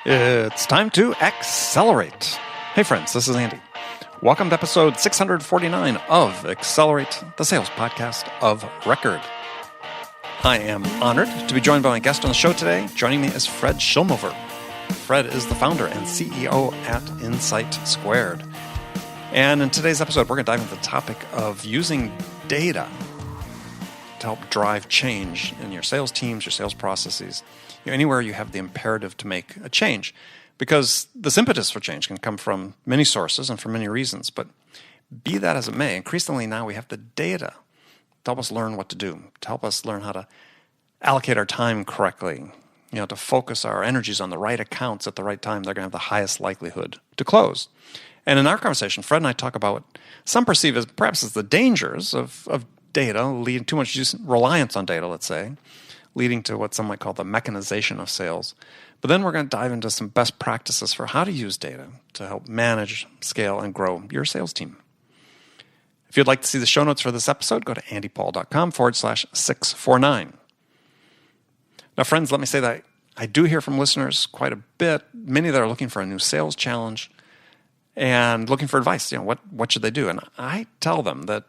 It's time to accelerate. Hey friends, this is Andy. Welcome to episode 649 of Accelerate, the sales podcast of record. I am honored to be joined by my guest on the show today. Joining me is Fred Shilmover. Fred is the founder and CEO at InsightSquared. And in today's episode, we're going to dive into the topic of using data to help drive change in your sales teams, your sales processes, anywhere you have the imperative to make a change. Because this impetus for change can come from many sources and for many reasons. But be that as it may, increasingly now we have the data to help us learn what to do, to help us learn how to allocate our time correctly, to focus our energies on the right accounts at the right time. They're going to have the highest likelihood to close. And in our conversation, Fred and I talk about what some perceive as perhaps as the dangers of data, leading too much reliance on data, let's say, leading to what some might call the mechanization of sales. But then we're going to dive into some best practices for how to use data to help manage, scale, and grow your sales team. If you'd like to see the show notes for this episode, go to andypaul.com/649. Now, friends, let me say that I do hear from listeners quite a bit, many that are looking for a new sales challenge and looking for advice. What should they do? And I tell them that,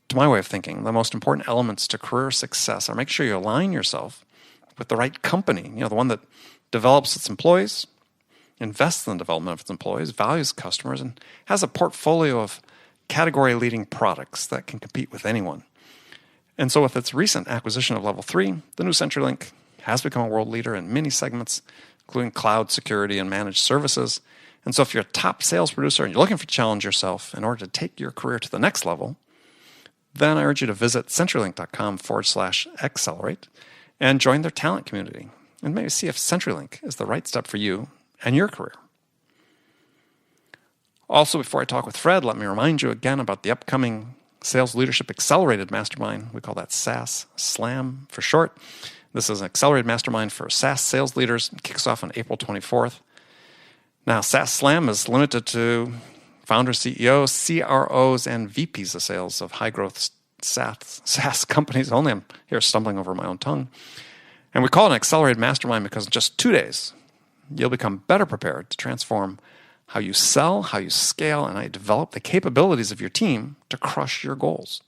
to my way of thinking, the most important elements to career success are make sure you align yourself with the right company, the one that develops its employees, invests in the development of its employees, values customers, and has a portfolio of category-leading products that can compete with anyone. And so with its recent acquisition of Level 3, the new CenturyLink has become a world leader in many segments, including cloud security and managed services. And so if you're a top sales producer and you're looking to challenge yourself in order to take your career to the next level, then I urge you to visit CenturyLink.com/accelerate and join their talent community and maybe see if CenturyLink is the right step for you and your career. Also, before I talk with Fred, let me remind you again about the upcoming Sales Leadership Accelerated Mastermind. We call that SaaS Slam for short. This is an accelerated mastermind for SaaS sales leaders. It kicks off on April 24th. Now, SaaS Slam is limited to founders, CEOs, CROs, and VPs of sales of high-growth SaaS companies only. I'm here stumbling over my own tongue. And we call it an accelerated mastermind because in just 2 days, you'll become better prepared to transform how you sell, how you scale, and how you develop the capabilities of your team to crush your goals.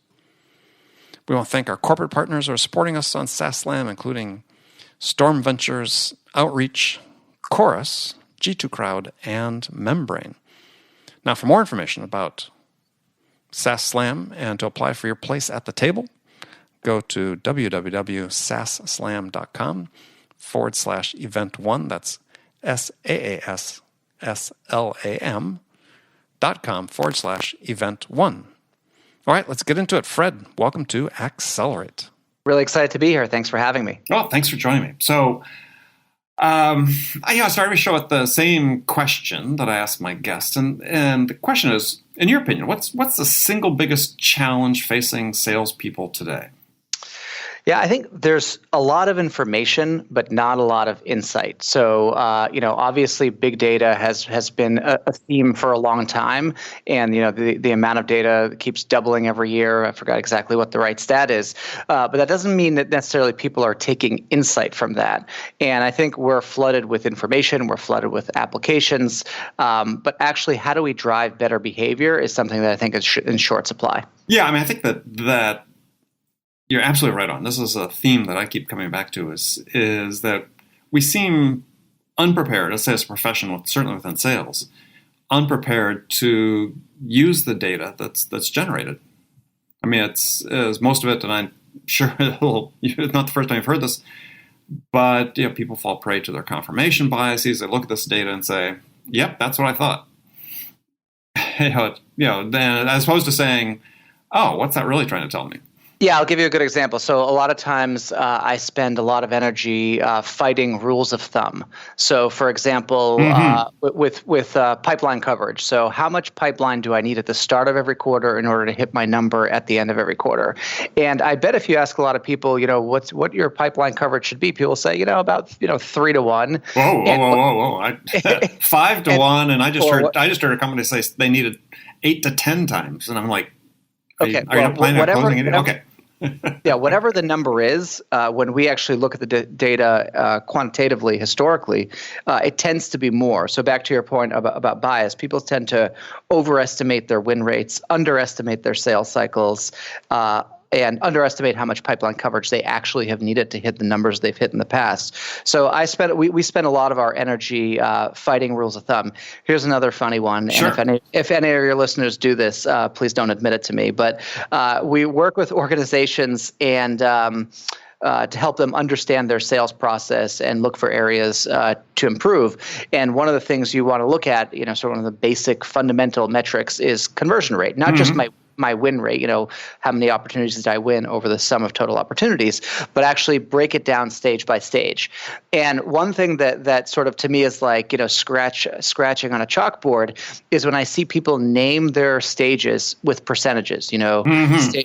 We want to thank our corporate partners who are supporting us on SaaS Slam, including Storm Ventures, Outreach, Chorus, G2 Crowd, and Membrane. Now, for more information about SaaS Slam and to apply for your place at the table, go to www.saasslam.com/event1. That's SaaSSlam.com/event1. All right, let's get into it. Fred, welcome to Accelerate. Really excited to be here. Thanks for having me. Oh, thanks for joining me. So, I started the show with the same question that I asked my guest, and the question is, in your opinion, what's the single biggest challenge facing salespeople today? Yeah, I think there's a lot of information, but not a lot of insight. So, obviously, big data has been a theme for a long time, and the amount of data keeps doubling every year. I forgot exactly what the right stat is, but that doesn't mean that necessarily people are taking insight from that. And I think we're flooded with information, we're flooded with applications, but actually, how do we drive better behavior is something that I think is in short supply. Yeah, I think that. You're absolutely right on. This is a theme that I keep coming back to is that we seem unprepared, let's say as a professional, certainly within sales, unprepared to use the data that's generated. I mean, it's most of it, and I'm sure it's not the first time you've heard this, but people fall prey to their confirmation biases. They look at this data and say, "Yep, that's what I thought." Then as opposed to saying, "Oh, what's that really trying to tell me?" Yeah, I'll give you a good example. So a lot of times I spend a lot of energy fighting rules of thumb. So for example, with pipeline coverage. So how much pipeline do I need at the start of every quarter in order to hit my number at the end of every quarter? And I bet if you ask a lot of people, what your pipeline coverage should be, people will say, about 3 to 1. Whoa. 5 to 1. And I just heard a company say they needed 8 to 10 times. And I'm like, are you not planning on closing it? Okay. Yeah, whatever the number is, when we actually look at the data quantitatively, historically, it tends to be more. So back to your point about bias, people tend to overestimate their win rates, underestimate their sales cycles, and underestimate how much pipeline coverage they actually have needed to hit the numbers they've hit in the past. So we spend a lot of our energy fighting rules of thumb. Here's another funny one. Sure. And if any of your listeners do this, please don't admit it to me. But we work with organizations and to help them understand their sales process and look for areas to improve. And one of the things you want to look at, sort of one of the basic fundamental metrics is conversion rate, not just my win rate, how many opportunities did I win over the sum of total opportunities, but actually break it down stage by stage. And one thing that sort of to me is like, scratching on a chalkboard is when I see people name their stages with percentages.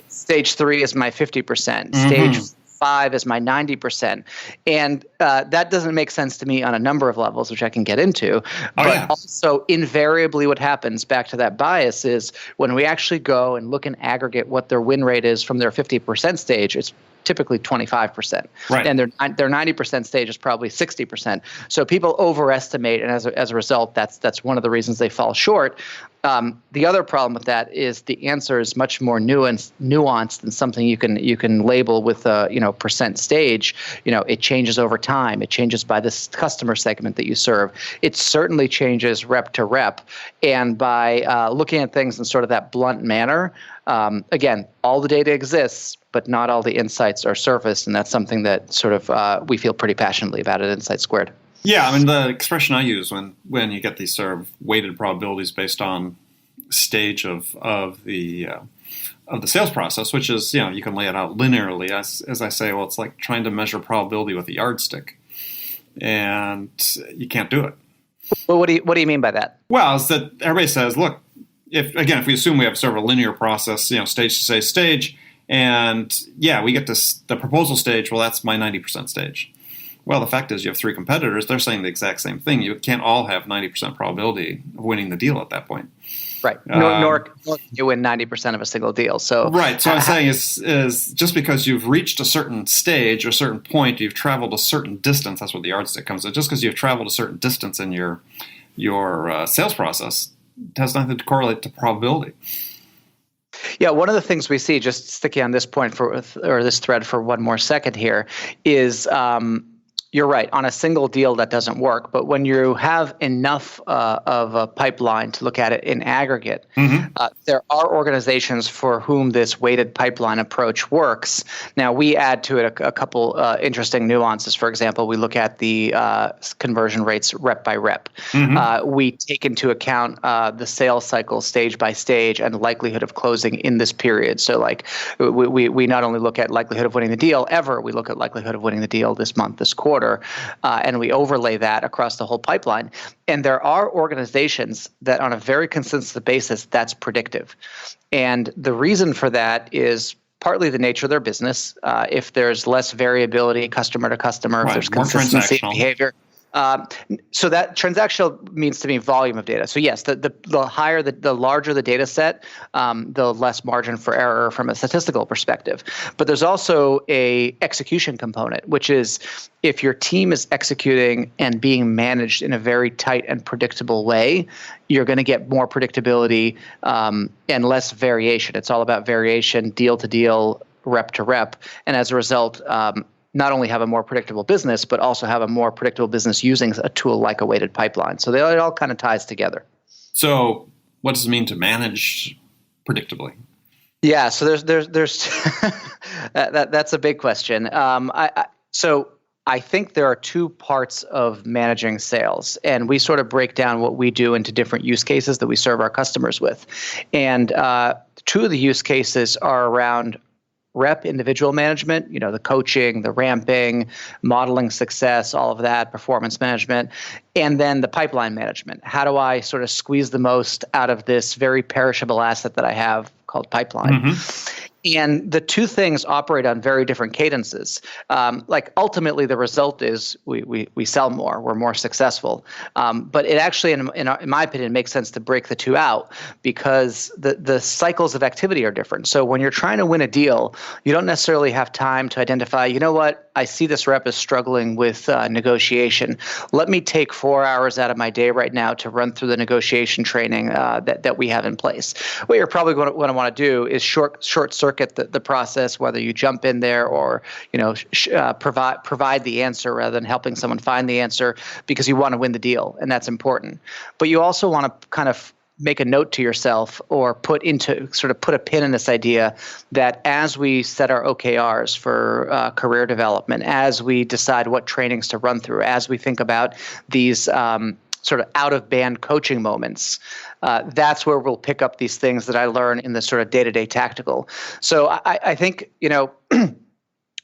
Stage 3 is my 50%, stage 5 is my 90%. And that doesn't make sense to me on a number of levels, which I can get into. Also, invariably what happens, back to that bias, is when we actually go and look and aggregate what their win rate is from their 50% stage, it's typically 25%. Right. And their 90% stage is probably 60%. So people overestimate, and as a result, that's one of the reasons they fall short. The other problem with that is the answer is much more nuanced than something you can label with a percent stage. It changes over time. It changes by this customer segment that you serve. It certainly changes rep to rep. And by looking at things in sort of that blunt manner, again, all the data exists, but not all the insights are surfaced, and that's something that sort of we feel pretty passionately about at InsightSquared. Yeah, I mean, the expression I use when you get these sort of weighted probabilities based on stage of the sales process, which is, you can lay it out linearly. As I say, well, it's like trying to measure probability with a yardstick, and you can't do it. Well, what do you mean by that? Well, it's that everybody says, look, if we assume we have sort of a linear process, stage to stage, and we get to the proposal stage, well, that's my 90% stage. Well, the fact is you have 3 competitors. They're saying the exact same thing. You can't all have 90% probability of winning the deal at that point. Right. Nor can you win 90% of a single deal. So right. So what I'm saying is just because you've reached a certain stage or a certain point, you've traveled a certain distance. That's what the yardstick comes in. Just because you've traveled a certain distance in your sales process has nothing to correlate to probability. Yeah, one of the things we see, just sticking on this point or this thread for one more second here, is you're right. On a single deal, that doesn't work. But when you have enough of a pipeline to look at it in aggregate, there are organizations for whom this weighted pipeline approach works. Now, we add to it a couple interesting nuances. For example, we look at the conversion rates rep by rep. We take into account the sales cycle stage by stage and the likelihood of closing in this period. So like we not only look at likelihood of winning the deal ever, we look at likelihood of winning the deal this month, this quarter. And we overlay that across the whole pipeline. And there are organizations that on a very consistent basis, that's predictive. And the reason for that is partly the nature of their business. If there's less variability customer to customer, if there's consistency in behavior. So that transactional means to me volume of data. So yes, the higher, the larger the data set, the less margin for error from a statistical perspective. But there's also a execution component, which is if your team is executing and being managed in a very tight and predictable way, you're going to get more predictability and less variation. It's all about variation, deal to deal, rep to rep. And as a result, not only have a more predictable business, but also have a more predictable business using a tool like a weighted pipeline. So it all kind of ties together. So what does it mean to manage predictably? Yeah, so there's that's a big question. So I think there are 2 parts of managing sales, and we sort of break down what we do into different use cases that we serve our customers with. And 2 of the use cases are around rep individual management, the coaching, the ramping, modeling success, all of that, performance management, and then the pipeline management. How do I sort of squeeze the most out of this very perishable asset that I have called pipeline? And the two things operate on very different cadences. Like ultimately, the result is we sell more, we're more successful. But it actually, in my opinion, makes sense to break the two out because the cycles of activity are different. So when you're trying to win a deal, you don't necessarily have time to identify, you know what, I see this rep is struggling with negotiation. Let me take 4 hours out of my day right now to run through the negotiation training that we have in place. What you're probably going to want to do is short circuit the process, whether you jump in there or provide the answer rather than helping someone find the answer, because you want to win the deal, and that's important. But you also want to kind of make a note to yourself or put a pin in this idea that as we set our OKRs for career development, as we decide what trainings to run through, as we think about these sort of out-of-band coaching moments, that's where we'll pick up these things that I learn in the sort of day-to-day tactical. So I think,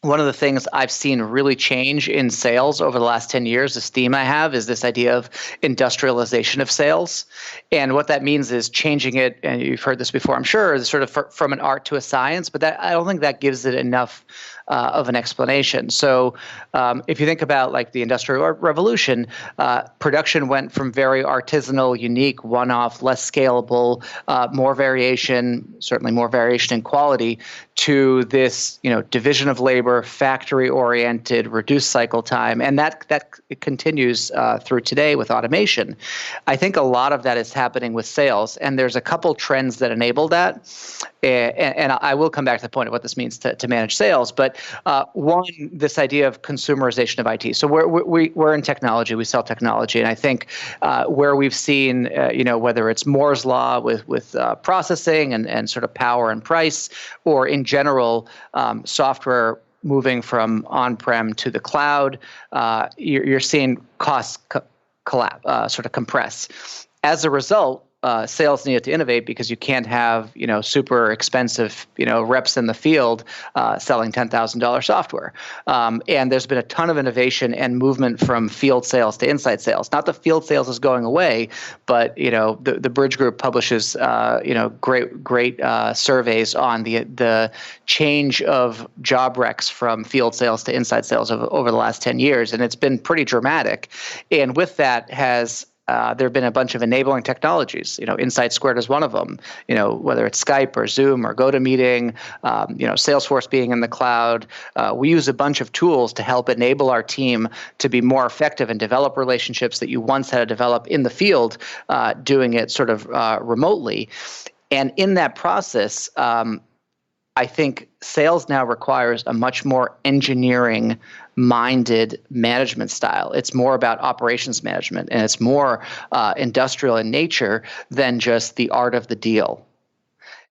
one of the things I've seen really change in sales over the last 10 years, this theme I have, is this idea of industrialization of sales. And what that means is changing it, and you've heard this before, I'm sure, is sort of from an art to a science, but I don't think that gives it enough of an explanation. So if you think about like the Industrial Revolution, production went from very artisanal, unique, one-off, less scalable, more variation, certainly more variation in quality, to this division of labor, factory-oriented, reduced cycle time, and that it continues through today with automation. I think a lot of that is happening with sales, and there's a couple trends that enable that. And I will come back to the point of what this means to manage sales. But one, this idea of consumerization of IT. So we're in technology, we sell technology, and I think where we've seen, whether it's Moore's law with processing and sort of power and price, or in general software moving from on-prem to the cloud, you're seeing costs sort of compress. As a result, sales needed to innovate because you can't have super expensive reps in the field selling $10,000 software. And there's been a ton of innovation and movement from field sales to inside sales. Not the field sales is going away, but the Bridge Group publishes great surveys on the change of job recs from field sales to inside sales over the last 10 years, and it's been pretty dramatic. And with that there have been a bunch of enabling technologies. InsightSquared is one of them. Whether it's Skype or Zoom or GoToMeeting, Salesforce being in the cloud. We use a bunch of tools to help enable our team to be more effective and develop relationships that you once had to develop in the field, doing it sort of remotely. And in that process, I think sales now requires a much more engineering-minded management style. It's more about operations management, and it's more industrial in nature than just the art of the deal.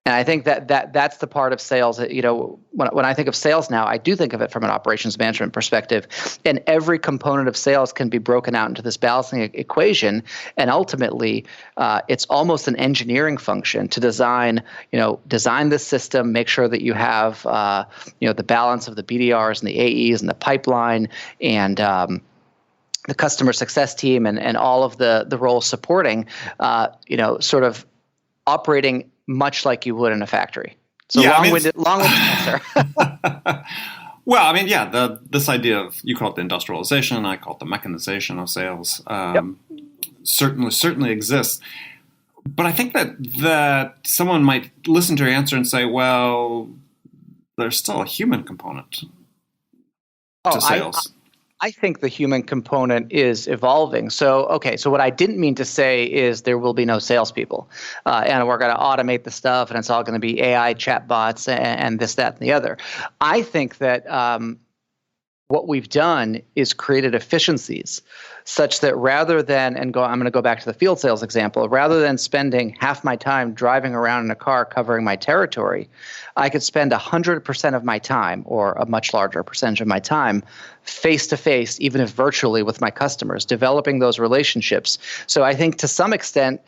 And I think that's the part of sales. When I think of sales now, I do think of it from an operations management perspective. And every component of sales can be broken out into this balancing equation. And ultimately, it's almost an engineering function to design this system, make sure that you have the balance of the BDRs and the AEs and the pipeline and the customer success team and all of the roles supporting, sort of operating much like you would in a factory. So long-winded answer. Well, this idea of, you call it the industrialization, I call it the mechanization of sales, certainly exists. But I think that someone might listen to your answer and say, well, there's still a human component to sales. I think the human component is evolving. So what I didn't mean to say is there will be no salespeople, and we're going to automate the stuff, and it's all going to be AI chatbots and this, that, and the other. I think that what we've done is created efficiencies such that rather than, I'm going to go back to the field sales example, rather than spending half my time driving around in a car covering my territory, I could spend 100% of my time, or a much larger percentage of my time, face-to-face, even if virtually, with my customers, developing those relationships. So I think to some extent,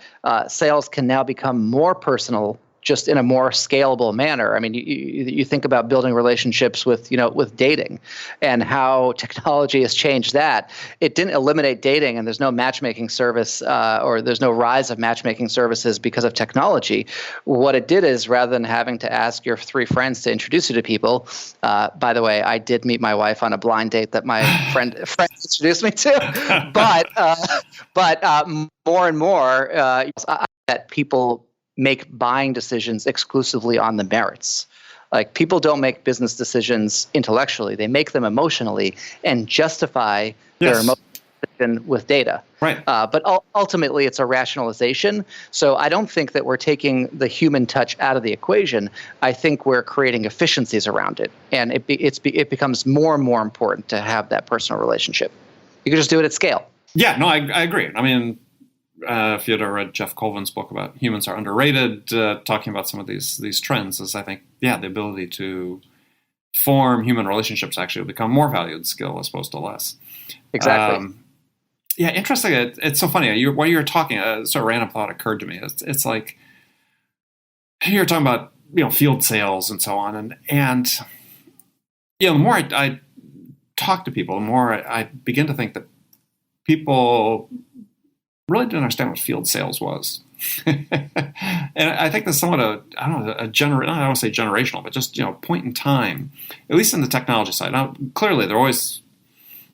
sales can now become more personal just in a more scalable manner. I mean, you think about building relationships with dating, and how technology has changed that. It didn't eliminate dating, and there's no matchmaking service or there's no rise of matchmaking services because of technology. What it did is, rather than having to ask your 3 friends to introduce you to people, by the way, I did meet my wife on a blind date that my friend introduced me to, but more and more that people make buying decisions exclusively on the merits. Like, people don't make business decisions intellectually; they make them emotionally and justify their emotion with data. Right. But ultimately, it's a rationalization. So I don't think that we're taking the human touch out of the equation. I think we're creating efficiencies around it, and it becomes more and more important to have that personal relationship. You can just do it at scale. Yeah, no, I agree. I mean, if you'd ever read Jeff Colvin's book about humans are underrated, talking about some of these trends, is I think, the ability to form human relationships actually will become more valued skill as opposed to less. Exactly. Interesting. It's so funny. While you were talking, sort of random thought occurred to me. It's like you're talking about field sales and so on, and the more I talk to people, the more I begin to think that people really didn't understand what field sales was. And I think there's somewhat I don't want to say generational, but just point in time, at least in the technology side. Now, clearly, there always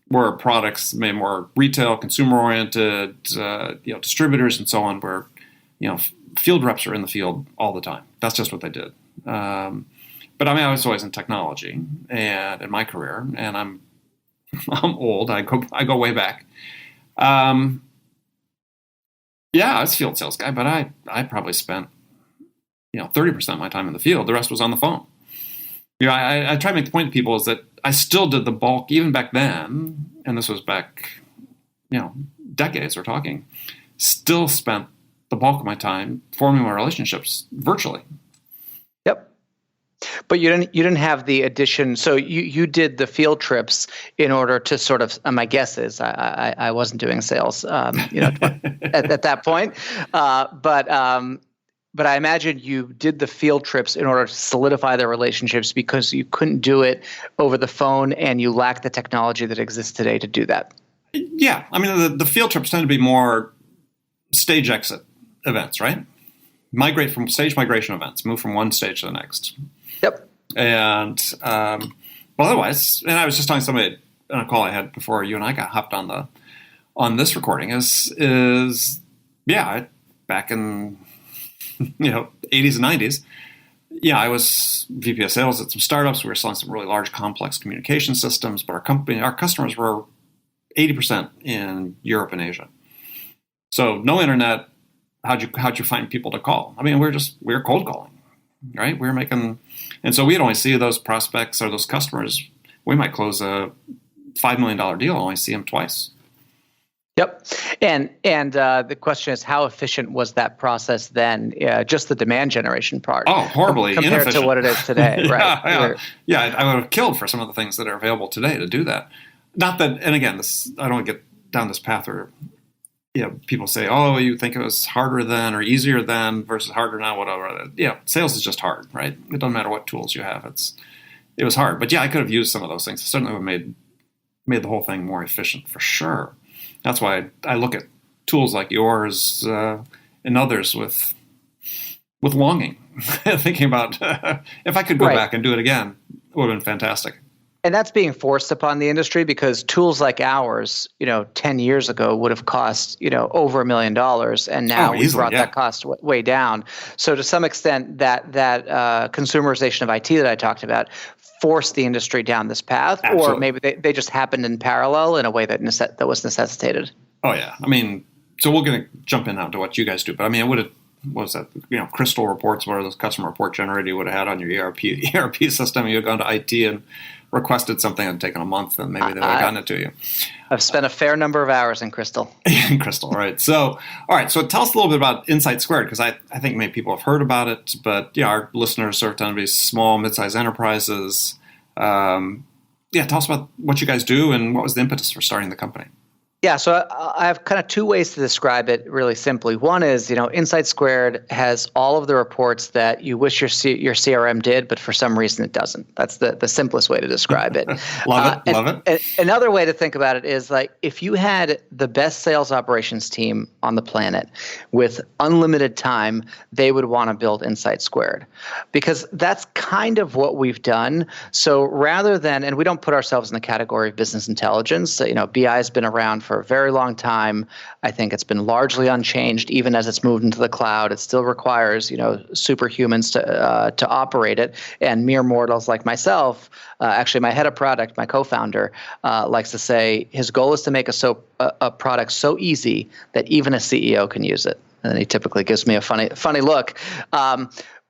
were products maybe more retail, consumer-oriented, distributors and so on, where field reps are in the field all the time. That's just what they did. But I mean, I was always in technology and in my career, and I'm old. I go way back. I was a field sales guy, but I probably spent 30% of my time in the field. The rest was on the phone. I try to make the point to people is that I still did the bulk, even back then, and this was back, decades we're talking, still spent the bulk of my time forming my relationships virtually. Yep. But you didn't have the addition. So you did the field trips in order to sort of. My guess is I wasn't doing sales, at that point. But I imagine you did the field trips in order to solidify the relationships because you couldn't do it over the phone, and you lacked the technology that exists today to do that. Yeah, I mean the field trips tend to be more stage exit events, right? Migrate from stage migration events, move from one stage to the next. Yep. And otherwise, and I was just telling somebody on a call I had before you and I got hopped on this recording is back in 80s and 90s. Yeah, I was VP of sales at some startups. We were selling some really large, complex communication systems, but our customers were 80% in Europe and Asia. So no internet. How'd you find people to call? I mean, we were cold calling, right? We were making, and so we'd only see those prospects or those customers. We might close a $5 million deal, only see them twice. Yep. And the question is, how efficient was that process then? Just the demand generation part. Oh, horribly compared inefficient to what it is today, right? Yeah. I would have killed for some of the things that are available today to do that. Not that, and again, I don't want to get down this path where people say, oh, you think it was harder then or easier then versus harder now, whatever. Yeah, sales is just hard, right? It doesn't matter what tools you have. It was hard. But yeah, I could have used some of those things. It certainly would have made the whole thing more efficient for sure. That's why I look at tools like yours and others with longing, thinking about if I could go back and do it again, it would have been fantastic. And that's being forced upon the industry because tools like ours, 10 years ago would have cost, over $1 million. And now we brought that cost way down. So to some extent, that consumerization of IT that I talked about forced the industry down this path. Absolutely. Or maybe they just happened in parallel in a way that was necessitated. Oh, yeah. I mean, so we're going to jump in now to what you guys do. But I mean, what was that? Crystal reports, what are those customer report generator you would have had on your ERP system? You had gone to IT and requested something and taken a month, and maybe they would have gotten it to you. I've spent a fair number of hours in Crystal. In Crystal, right. So, all right. So tell us a little bit about InsightSquared, because I think many people have heard about it, but our listeners sort of tend to be small, mid-sized enterprises. Tell us about what you guys do and what was the impetus for starting the company. Yeah, so I have kind of two ways to describe it really simply. One is, InsightSquared has all of the reports that you wish your CRM did, but for some reason it doesn't. That's the simplest way to describe it. Love it. And another way to think about it is like if you had the best sales operations team on the planet with unlimited time, they would want to build InsightSquared because that's kind of what we've done. So rather than, and we don't put ourselves in the category of business intelligence, BI has been around for a very long time. I think it's been largely unchanged, even as it's moved into the cloud. It still requires, superhumans to operate it, and mere mortals like myself. Actually, my head of product, my co-founder, likes to say his goal is to make a product so easy that even a CEO can use it. And he typically gives me a funny look.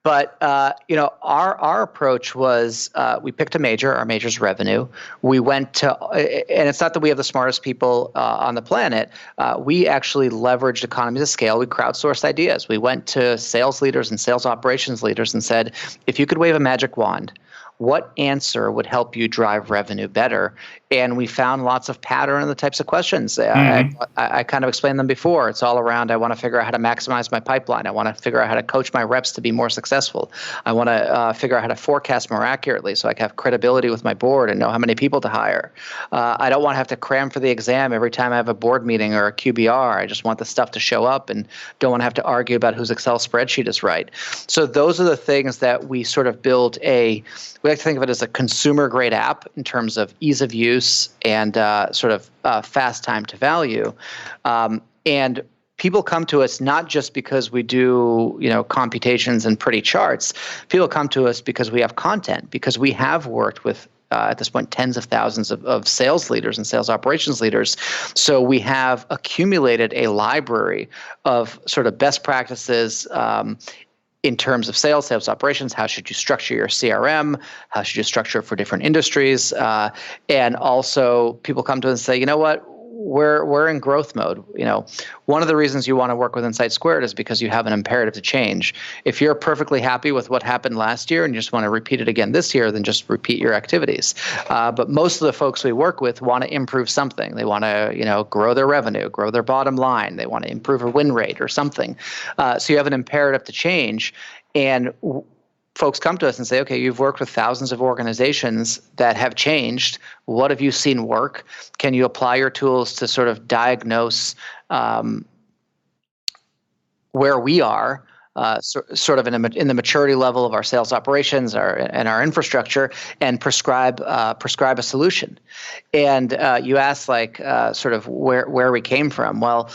But our approach was we picked a major. Our major's revenue. We went to, and it's not that we have the smartest people on the planet. We actually leveraged economies of scale. We crowdsourced ideas. We went to sales leaders and sales operations leaders and said, if you could wave a magic wand, what answer would help you drive revenue better? And we found lots of pattern in the types of questions. I kind of explained them before. It's all around, I want to figure out how to maximize my pipeline. I want to figure out how to coach my reps to be more successful. I want to figure out how to forecast more accurately so I can have credibility with my board and know how many people to hire. I don't want to have to cram for the exam every time I have a board meeting or a QBR. I just want the stuff to show up and don't want to have to argue about whose Excel spreadsheet is right. So those are the things that we sort of build we like to think of it as a consumer-grade app in terms of ease of use and fast time to value. And people come to us not just because we do, computations and pretty charts. People come to us because we have content, because we have worked with at this point, tens of thousands of sales leaders and sales operations leaders. So we have accumulated a library of sort of best practices in terms of sales operations. How should you structure your CRM? How should you structure it for different industries? And also people come to us and say, you know what? We're in growth mode. One of the reasons you want to work with InsightSquared is because you have an imperative to change. If you're perfectly happy with what happened last year and you just want to repeat it again this year, then just repeat your activities. But most of the folks we work with want to improve something. They want to, grow their revenue, grow their bottom line. They want to improve a win rate or something. So you have an imperative to change, and folks come to us and say, okay, you've worked with thousands of organizations that have changed. What have you seen work? Can you apply your tools to sort of diagnose where we are, sort of in the maturity level of our sales operations and our infrastructure, and prescribe a solution? And you asked sort of where we came from. Well,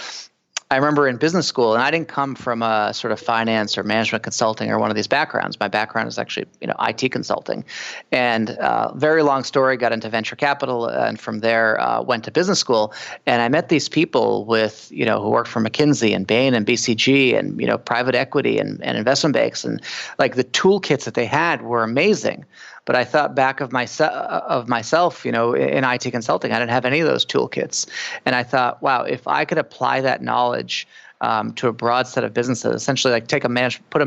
I remember in business school, and I didn't come from a sort of finance or management consulting or one of these backgrounds. My background is actually, IT consulting, and very long story. Got into venture capital, and from there went to business school. And I met these people who worked for McKinsey and Bain and BCG and private equity and investment banks, and like the toolkits that they had were amazing. But I thought back of myself, in IT consulting, I didn't have any of those toolkits. And I thought, wow, if I could apply that knowledge to a broad set of businesses, essentially like put a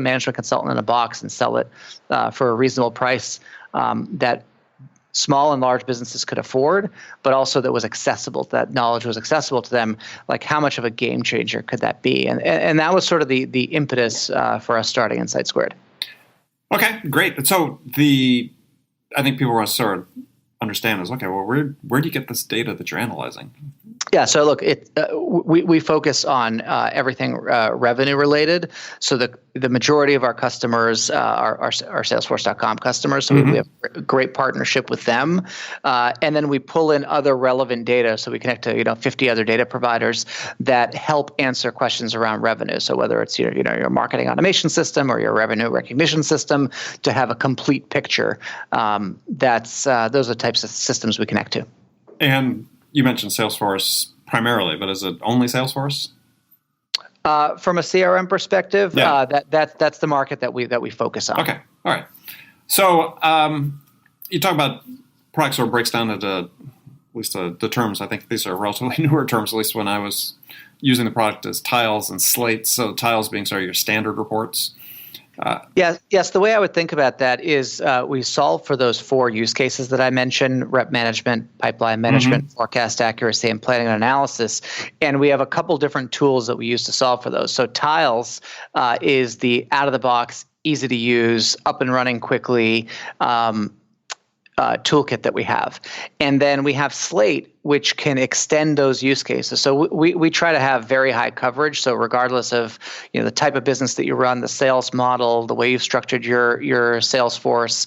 management consultant in a box and sell it for a reasonable price that small and large businesses could afford, but also that was accessible, that knowledge was accessible to them, like how much of a game changer could that be? And that was sort of the impetus for us starting InsightSquared. Okay, great. So I think people want to sort of understand is, okay, well, where do you get this data that you're analyzing? Yeah, so look, we focus on everything revenue related. So the majority of our customers are Salesforce.com customers. So we have a great partnership with them, and then we pull in other relevant data. So we connect to 50 other data providers that help answer questions around revenue. So whether it's your marketing automation system or your revenue recognition system, to have a complete picture. Those are the types of systems we connect to. And you mentioned Salesforce primarily, but is it only Salesforce? From a CRM perspective, yeah. That's the market that we focus on. Okay, all right. So you talk about products, or breaks down into at least the terms. I think these are relatively newer terms, at least when I was using the product, as tiles and slates. So tiles being sort of your standard reports, Yes. The way I would think about that is we solve for those 4 use cases that I mentioned: rep management, pipeline management, forecast accuracy, and planning and analysis. And we have a couple different tools that we use to solve for those. So Tiles is the out-of-the-box, easy to use, up and running quickly toolkit that we have. And then we have Slate, which can extend those use cases. So we try to have very high coverage. So regardless of the type of business that you run, the sales model, the way you've structured your sales force,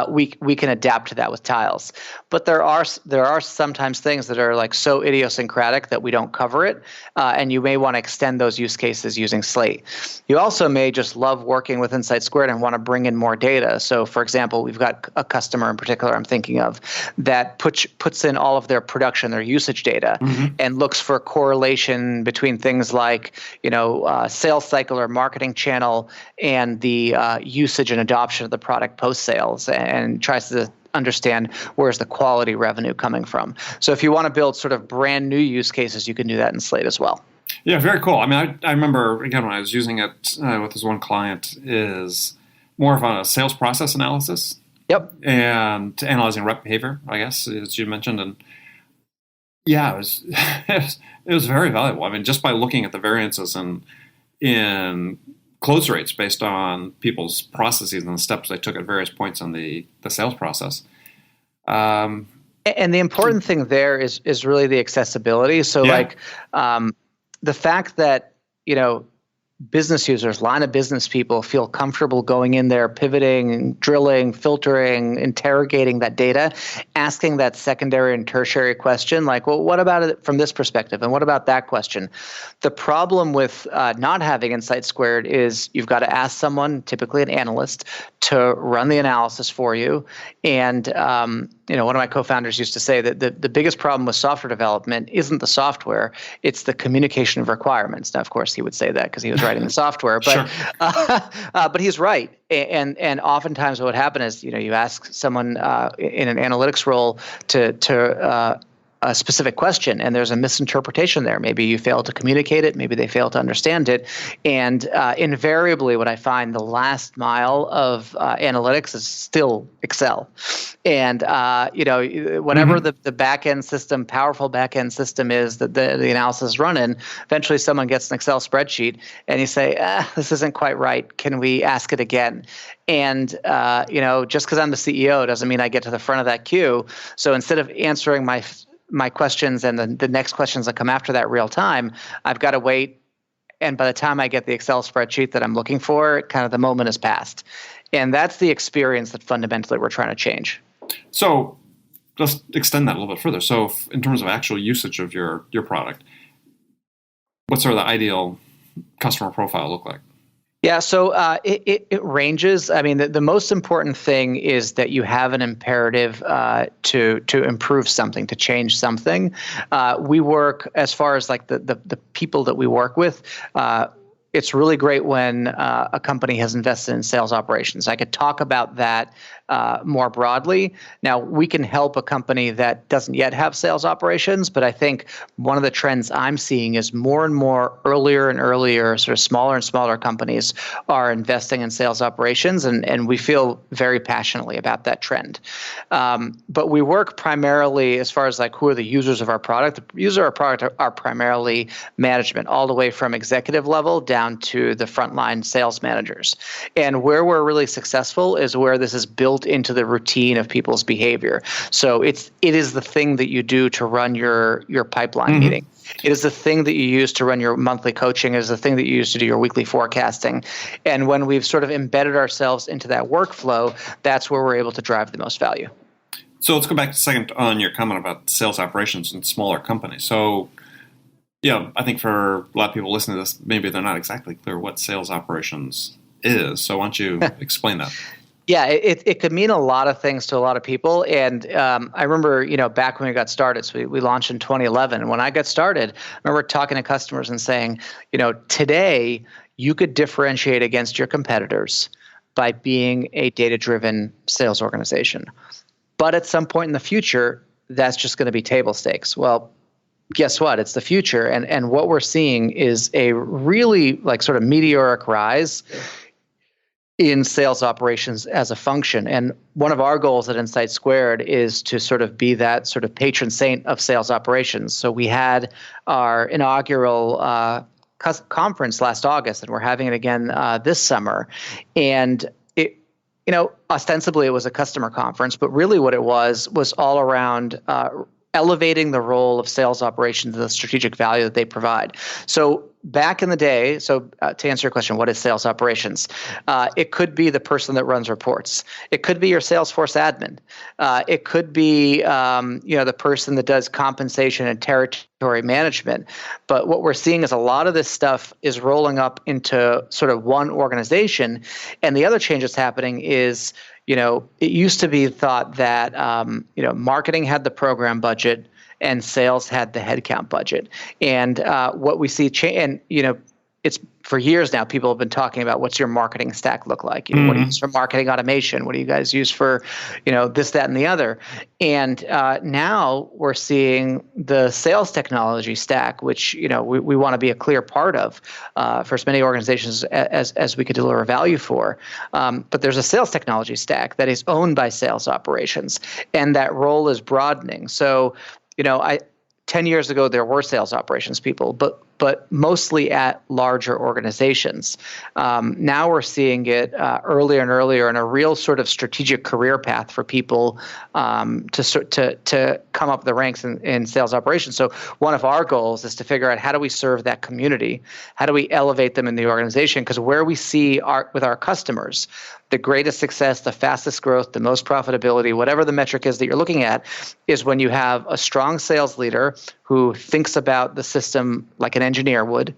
we can adapt to that with Tiles. But there are sometimes things that are like so idiosyncratic that we don't cover it, and you may want to extend those use cases using Slate. You also may just love working with InsightSquared and want to bring in more data. So for example, we've got a customer in particular I'm thinking of that puts in all of their production, their usage data, and looks for correlation between things like sales cycle or marketing channel and the usage and adoption of the product post sales, and tries to understand where's the quality revenue coming from. So if you want to build sort of brand new use cases, you can do that in Slate as well. Yeah, very cool. I mean, I remember, again, when I was using it with this one client, is more of a sales process analysis. Yep. And analyzing rep behavior, I guess, as you mentioned. And yeah, it was it was very valuable. I mean, just by looking at the variances in close rates based on people's processes and the steps they took at various points in the sales process. And the important thing there is really the accessibility. So the fact that business users, line of business people feel comfortable going in there, pivoting, drilling, filtering, interrogating that data, asking that secondary and tertiary question, like, well, what about it from this perspective? And what about that question? The problem with not having InsightSquared is you've got to ask someone, typically an analyst, to run the analysis for you. And one of my co-founders used to say that the biggest problem with software development isn't the software, it's the communication of requirements. Now, of course, he would say that because he was writing the software, but but he's right. And oftentimes what would happen is, you ask someone in an analytics role to a specific question, and there's a misinterpretation there. Maybe you fail to communicate it. Maybe they fail to understand it. And invariably, what I find the last mile of analytics is still Excel. And whatever the back-end system, powerful back-end system is that the analysis is running, eventually someone gets an Excel spreadsheet, and you say, this isn't quite right. Can we ask it again? And just because I'm the CEO doesn't mean I get to the front of that queue. So instead of answering my questions and the next questions that come after that real time, I've got to wait. And by the time I get the Excel spreadsheet that I'm looking for, kind of the moment has passed. And that's the experience that fundamentally we're trying to change. So let's extend that a little bit further. So in terms of actual usage of your product, what sort of the ideal customer profile look like? Yeah, so it ranges. I mean, the most important thing is that you have an imperative to improve something, to change something. We work, as far as like the people that we work with, it's really great when a company has invested in sales operations. I could talk about that more broadly. Now, we can help a company that doesn't yet have sales operations, but I think one of the trends I'm seeing is more and more earlier and earlier, sort of smaller and smaller companies are investing in sales operations, and we feel very passionately about that trend. But we work primarily, as far as like who are the users of our product, the users of our product are primarily management, all the way from executive level down to the frontline sales managers. And where we're really successful is where this is built into the routine of people's behavior. So it is the thing that you do to run your pipeline meeting. It is the thing that you use to run your monthly coaching. It is the thing that you use to do your weekly forecasting. And when we've sort of embedded ourselves into that workflow, that's where we're able to drive the most value. So let's go back a second on your comment about sales operations in smaller companies. So I think for a lot of people listening to this, maybe they're not exactly clear what sales operations is. So why don't you explain that? Yeah, it could mean a lot of things to a lot of people. And I remember, back when we got started, so we launched in 2011. And when I got started, I remember talking to customers and saying, today you could differentiate against your competitors by being a data-driven sales organization. But at some point in the future, that's just going to be table stakes. Well, guess what? It's the future. And what we're seeing is a really like sort of meteoric rise in sales operations as a function. And one of our goals at InsightSquared is to sort of be that sort of patron saint of sales operations. So we had our inaugural conference last August, and we're having it again this summer. And ostensibly it was a customer conference, but really what it was all around elevating the role of sales operations and the strategic value that they provide. So back in the day, to answer your question, what is sales operations? It could be the person that runs reports. It could be your Salesforce admin. It could be the person that does compensation and territory management. But what we're seeing is a lot of this stuff is rolling up into sort of one organization. And the other change that's happening is, it used to be thought that marketing had the program budget and sales had the headcount budget. And what we see it's for years now, people have been talking about what's your marketing stack look like? What do you use for marketing automation? What do you guys use for, this, that, and the other? And now we're seeing the sales technology stack, which, we want to be a clear part of for as many organizations as we could deliver value for. But there's a sales technology stack that is owned by sales operations, and that role is broadening. So, 10 years ago, there were sales operations people, but mostly at larger organizations. Now we're seeing it earlier and earlier in a real sort of strategic career path for people to come up the ranks in sales operations. So one of our goals is to figure out how do we serve that community? How do we elevate them in the organization? Because where we see with our customers, the greatest success, the fastest growth, the most profitability, whatever the metric is that you're looking at, is when you have a strong sales leader who thinks about the system like an engineer would,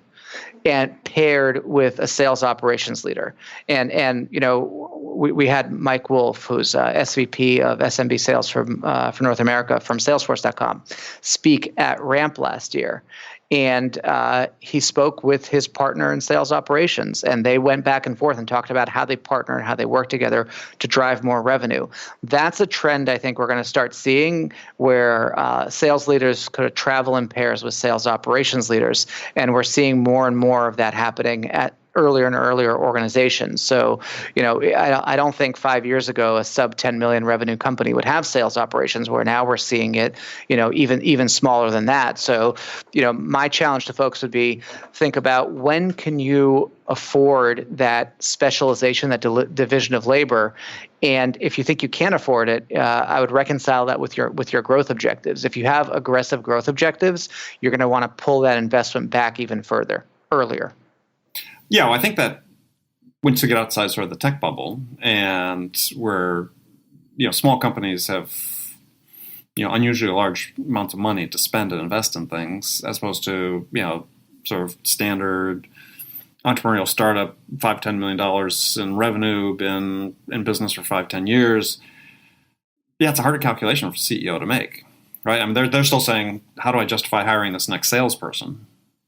and paired with a sales operations leader. And we had Mike Wolf, who's SVP of SMB sales for North America from Salesforce.com, speak at Ramp last year. And he spoke with his partner in sales operations, and they went back and forth and talked about how they partner and how they work together to drive more revenue. That's a trend I think we're going to start seeing, where sales leaders could travel in pairs with sales operations leaders, and we're seeing more and more of that happening at earlier and earlier organizations. So, I don't think 5 years ago a sub 10 million revenue company would have sales operations, where now we're seeing it, even smaller than that. So, my challenge to folks would be, think about when can you afford that specialization, that division of labor. And if you think you can't afford it, I would reconcile that with your growth objectives. If you have aggressive growth objectives, you're going to want to pull that investment back even further, earlier. Yeah, well, I think that once you get outside sort of the tech bubble, and where small companies have unusually large amounts of money to spend and invest in things, as opposed to sort of standard entrepreneurial startup, $5-10 million in revenue, been in business for 5-10 years. Yeah, it's a harder calculation for a CEO to make, right? I mean, they're still saying, how do I justify hiring this next salesperson?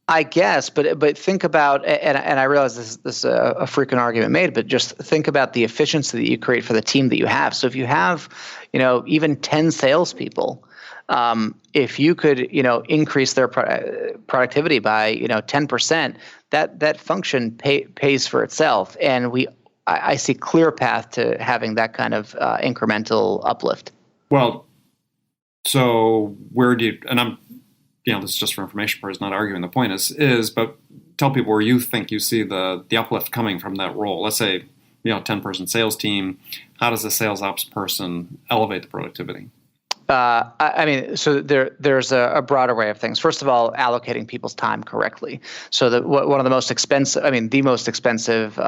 I guess, but think about, and I realize this is a frequent argument made, but just think about the efficiency that you create for the team that you have. So if you have, even 10 salespeople, if you could, increase their productivity by, 10%, that function pays for itself, and I see clear path to having that kind of incremental uplift. Well, so where do you? And I'm. This is just for information purposes, not arguing the point but tell people where you think you see the uplift coming from that role. Let's say, 10-person sales team. How does a sales ops person elevate the productivity? So there's a broad array of things. First of all, allocating people's time correctly. So one of the most expensive, the most expensive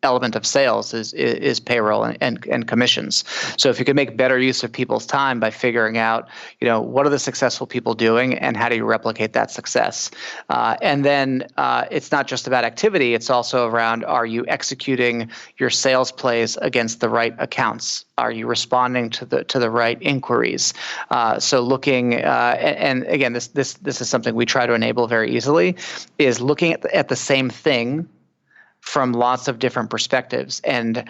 element of sales is payroll and commissions. So if you could make better use of people's time by figuring out, what are the successful people doing and how do you replicate that success? And then it's not just about activity, it's also around, are you executing your sales plays against the right accounts? Are you responding to the right inquiries? So looking, and again, this is something we try to enable very easily, is looking at the same thing from lots of different perspectives. And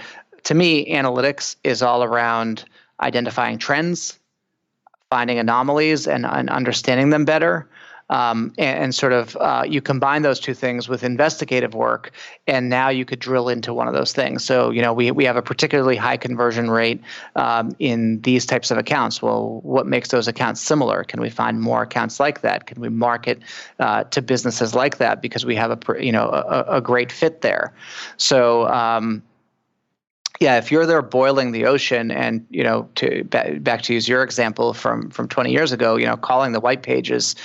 to me, analytics is all around identifying trends, finding anomalies and understanding them better, and sort of you combine those two things with investigative work, and now you could drill into one of those things. So, we have a particularly high conversion rate in these types of accounts. Well, what makes those accounts similar? Can we find more accounts like that? Can we market to businesses like that because we have a great fit there? So, if you're there boiling the ocean, and back to use your example from 20 years ago, calling the white pages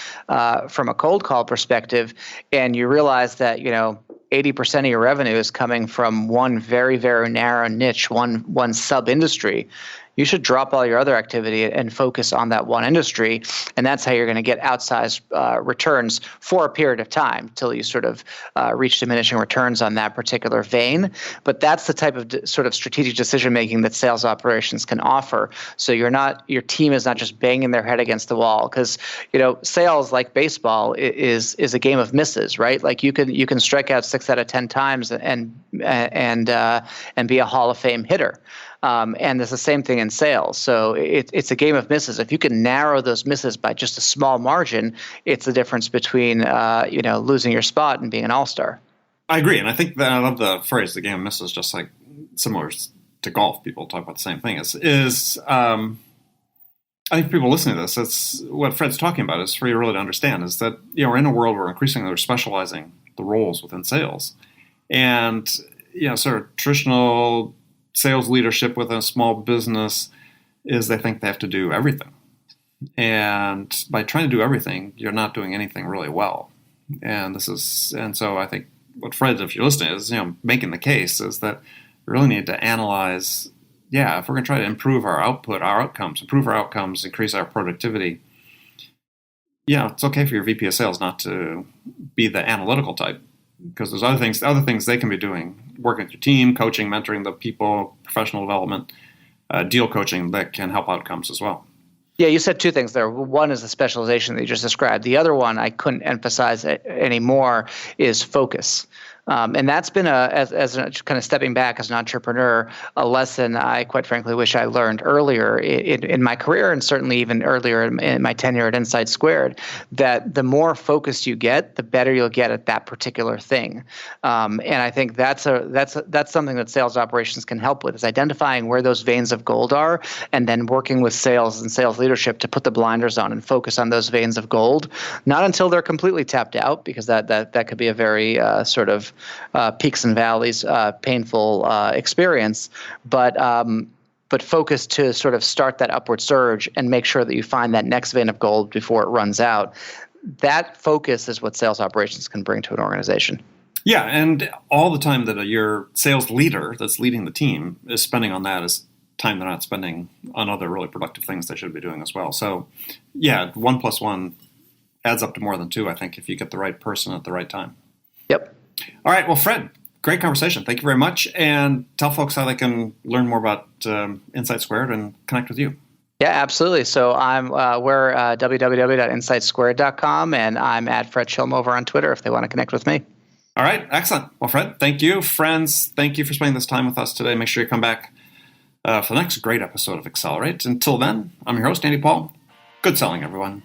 from a cold call perspective, and you realize that 80% of your revenue is coming from one very, very narrow niche, one sub industry, you should drop all your other activity and focus on that one industry. And that's how you're going to get outsized returns for a period of time till you sort of reach diminishing returns on that particular vein. But that's the type of sort of strategic decision making that sales operations can offer. So your team is not just banging their head against the wall, because sales, like baseball, is a game of misses, right? Like you can strike out 6 out of 10 times and be a Hall of Fame hitter. And it's the same thing in sales. So it's a game of misses. If you can narrow those misses by just a small margin, it's the difference between losing your spot and being an all-star. I agree, and I think that I love the phrase "the game of misses." Just like similar to golf, people talk about the same thing. I think people listening to this, it's what Fred's talking about is for you really to understand is that we're in a world where increasingly we're specializing the roles within sales, and sort of traditional sales leadership within a small business is they think they have to do everything. And by trying to do everything, you're not doing anything really well. And so I think what Fred, if you're listening, is making the case is that we really need to analyze, if we're going to try to improve our output, our outcomes, increase our productivity, it's okay for your VP of sales not to be the analytical type, because there's other things they can be doing, working with your team, coaching, mentoring the people, professional development, deal coaching that can help outcomes as well. Yeah, you said two things there. One is the specialization that you just described. The other one I couldn't emphasize anymore is focus. And that's been as kind of stepping back as an entrepreneur, a lesson I quite frankly wish I learned earlier in my career, and certainly even earlier in my tenure at InsightSquared, that the more focused you get, the better you'll get at that particular thing. And I think that's something that sales operations can help with, is identifying where those veins of gold are, and then working with sales and sales leadership to put the blinders on and focus on those veins of gold, not until they're completely tapped out, because that could be a very sort of peaks and valleys, painful experience, but focus to sort of start that upward surge and make sure that you find that next vein of gold before it runs out. That focus is what sales operations can bring to an organization. Yeah, and all the time that your sales leader that's leading the team is spending on that is time they're not spending on other really productive things they should be doing as well. So, 1 + 1 adds up to more than 2, I think, if you get the right person at the right time. Yep. All right. Well, Fred, great conversation. Thank you very much. And tell folks how they can learn more about InsightSquared and connect with you. Yeah, absolutely. So we're www.insightsquared.com, and I'm at Fred Shilmover on Twitter if they want to connect with me. All right. Excellent. Well, Fred, thank you. Friends, thank you for spending this time with us today. Make sure you come back for the next great episode of Accelerate. Until then, I'm your host, Andy Paul. Good selling, everyone.